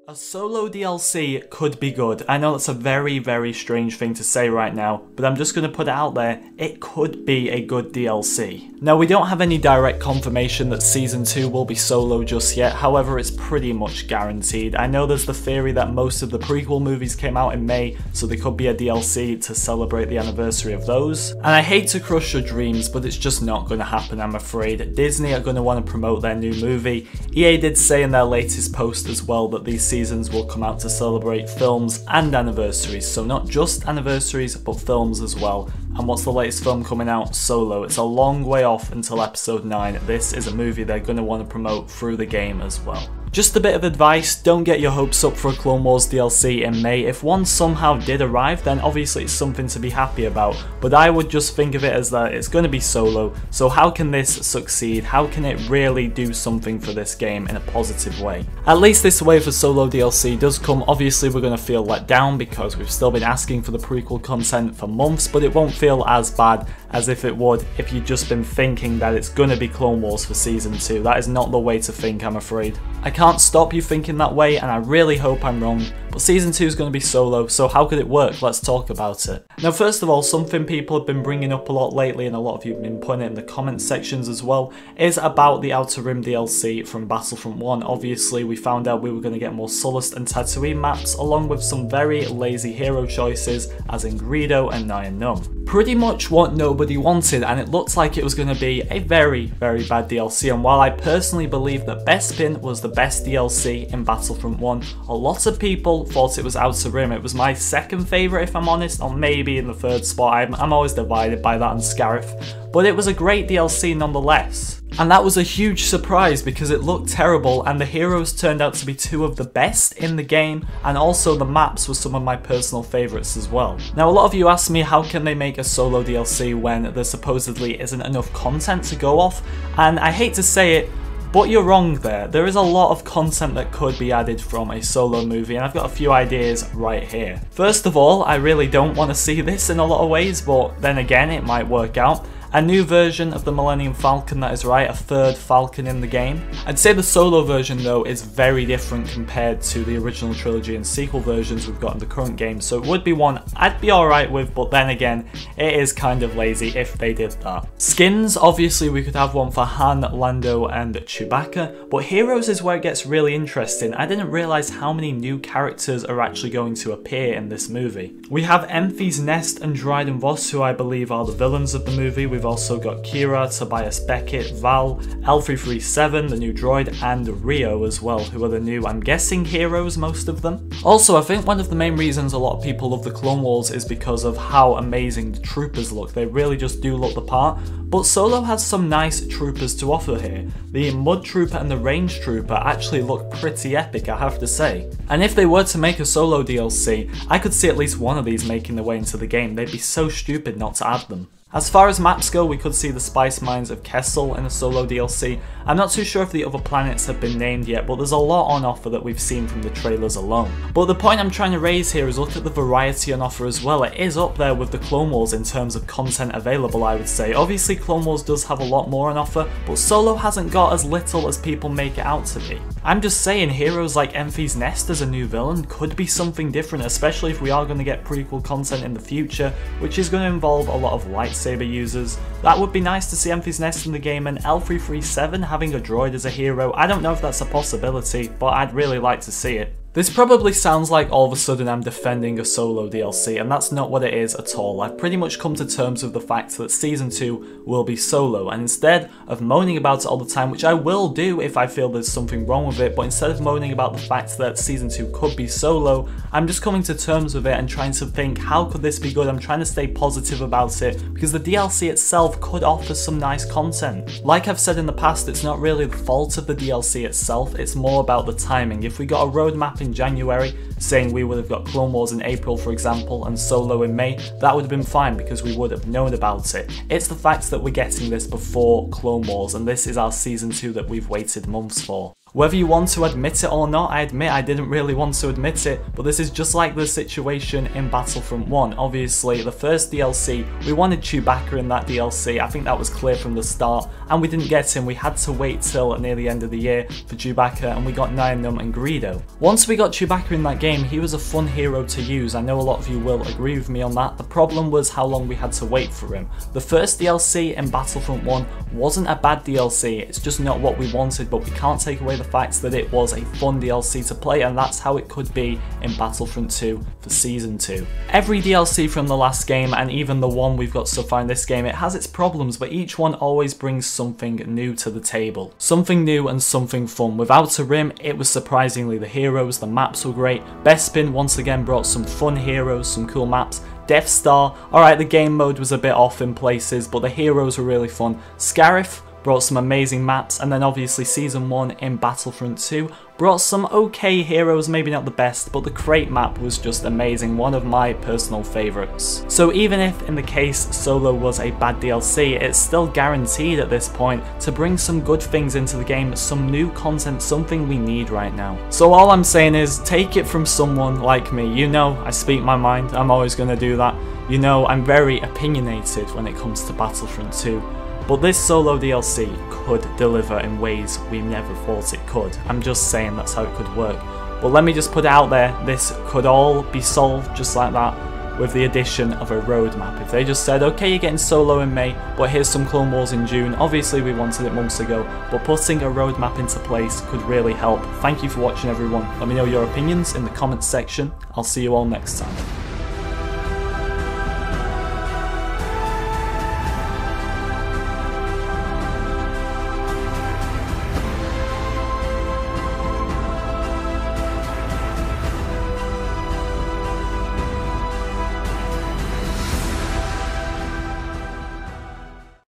A solo DLC could be good. I know that's a very, very strange thing to say right now, but I'm just going to put it out there. It could be a good DLC. Now, we don't have any direct confirmation that Season 2 will be solo just yet, however, it's pretty much guaranteed. I know there's the theory that most of the prequel movies came out in May, so there could be a DLC to celebrate the anniversary of those. And I hate to crush your dreams, but it's just not going to happen, I'm afraid. Disney are going to want to promote their new movie. EA did say in their latest post as well that these seasons will come out to celebrate films and anniversaries, so not just anniversaries but films as well. And what's the latest film coming out? Solo. It's a long way off until episode 9. This is a movie they're going to want to promote through the game as well. Just a bit of advice, don't get your hopes up for a Clone Wars DLC in May. If one somehow did arrive, then obviously it's something to be happy about, but I would just think of it as that it's going to be solo, so how can this succeed? How can it really do something for this game in a positive way? At least this wave of solo DLC does come. Obviously we're going to feel let down because we've still been asking for the prequel content for months, but it won't feel as bad as if it would if you'd just been thinking that it's going to be Clone Wars for Season 2. That is not the way to think, I'm afraid. I can't stop you thinking that way, and I really hope I'm wrong, but Season 2 is going to be solo, so how could it work? Let's talk about it. Now, first of all, something people have been bringing up a lot lately, and a lot of you have been putting it in the comment sections as well, is about the Outer Rim DLC from Battlefront 1. Obviously, we found out we were going to get more Sullust and Tatooine maps, along with some very lazy hero choices, as in Greedo and Nyan Num. Pretty much what nobody wanted, and it looked like it was going to be a very, very bad DLC. And while I personally believe that Bespin was the best DLC in Battlefront 1, a lot of people thought it was Outer Rim. It was my second favourite, if I'm honest, or maybe in the third spot. I'm always divided by that and Scarif, but it was a great DLC nonetheless. And that was a huge surprise because it looked terrible, and the heroes turned out to be two of the best in the game, and also the maps were some of my personal favourites as well. Now, a lot of you asked me how can they make a solo DLC when there supposedly isn't enough content to go off, and I hate to say it, but you're wrong there. There is a lot of content that could be added from a solo movie, and I've got a few ideas right here. First of all, I really don't want to see this in a lot of ways, but then again, it might work out. A new version of the Millennium Falcon, that is right, a third Falcon in the game. I'd say the solo version though is very different compared to the original trilogy and sequel versions we've got in the current game, so it would be one I'd be alright with, but then again, it is kind of lazy if they did that. Skins, obviously we could have one for Han, Lando and Chewbacca, but heroes is where it gets really interesting. I didn't realise how many new characters are actually going to appear in this movie. We have Enfys Nest and Dryden Voss, who I believe are the villains of the movie. We've also got Kira, Tobias Beckett, Val, L337, the new droid, and Rio as well, who are the new, I'm guessing, heroes, most of them. Also, I think one of the main reasons a lot of people love the Clone Wars is because of how amazing the troopers look. They really just do look the part, but Solo has some nice troopers to offer here. The Mud Trooper and the Range Trooper actually look pretty epic, I have to say. And if they were to make a Solo DLC, I could see at least one of these making their way into the game. They'd be so stupid not to add them. As far as maps go, we could see the Spice Mines of Kessel in a solo DLC. I'm not too sure if the other planets have been named yet, but there's a lot on offer that we've seen from the trailers alone. But the point I'm trying to raise here is look at the variety on offer as well. It is up there with the Clone Wars in terms of content available, I would say. Obviously Clone Wars does have a lot more on offer, but Solo hasn't got as little as people make it out to be. I'm just saying, heroes like Enfys Nest as a new villain could be something different, especially if we are going to get prequel content in the future, which is going to involve a lot of lightsaber users. That would be nice to see Enfys Nest in the game, and L337 having a droid as a hero. I don't know if that's a possibility, but I'd really like to see it. This probably sounds like all of a sudden I'm defending a solo DLC, and that's not what it is at all. I've pretty much come to terms with the fact that Season 2 will be solo, and instead of moaning about it all the time, which I will do if I feel there's something wrong with it, but instead of moaning about the fact that Season 2 could be solo, I'm just coming to terms with it and trying to think, how could this be good? I'm trying to stay positive about it, because the DLC itself could offer some nice content. Like I've said in the past, it's not really the fault of the DLC itself, it's more about the timing. If we got a roadmap in January saying we would have got Clone Wars in April, for example, and Solo in May, that would have been fine because we would have known about it. It's the fact that we're getting this before Clone Wars, and this is our Season 2 that we've waited months for. Whether you want to admit it or not, I admit I didn't really want to admit it, but this is just like the situation in Battlefront 1. Obviously, the first DLC, we wanted Chewbacca in that DLC, I think that was clear from the start, and we didn't get him. We had to wait till near the end of the year for Chewbacca, and we got Nien Nunb and Greedo. Once we got Chewbacca in that game, he was a fun hero to use. I know a lot of you will agree with me on that. The problem was how long we had to wait for him. The first DLC in Battlefront 1 wasn't a bad DLC, it's just not what we wanted, but we can't take away the fact that it was a fun DLC to play, and that's how it could be in Battlefront 2 for Season 2. Every DLC from the last game, and even the one we've got so far in this game, it has its problems, but each one always brings something new to the table. Something new and something fun. With Outer Rim, it was surprisingly the heroes, the maps were great. Bespin once again brought some fun heroes, some cool maps. Death Star, alright, the game mode was a bit off in places, but the heroes were really fun. Scarif brought some amazing maps, and then obviously Season 1 in Battlefront 2 brought some okay heroes, maybe not the best, but the crate map was just amazing, one of my personal favourites. So even if in the case Solo was a bad DLC, it's still guaranteed at this point to bring some good things into the game, some new content, something we need right now. So all I'm saying is, take it from someone like me. You know I speak my mind, I'm always going to do that. You know I'm very opinionated when it comes to Battlefront 2. But this Solo DLC could deliver in ways we never thought it could. I'm just saying that's how it could work. But let me just put it out there, this could all be solved just like that with the addition of a roadmap. If they just said, okay, you're getting Solo in May, but here's some Clone Wars in June. Obviously we wanted it months ago, but putting a roadmap into place could really help. Thank you for watching everyone. Let me know your opinions in the comments section. I'll see you all next time.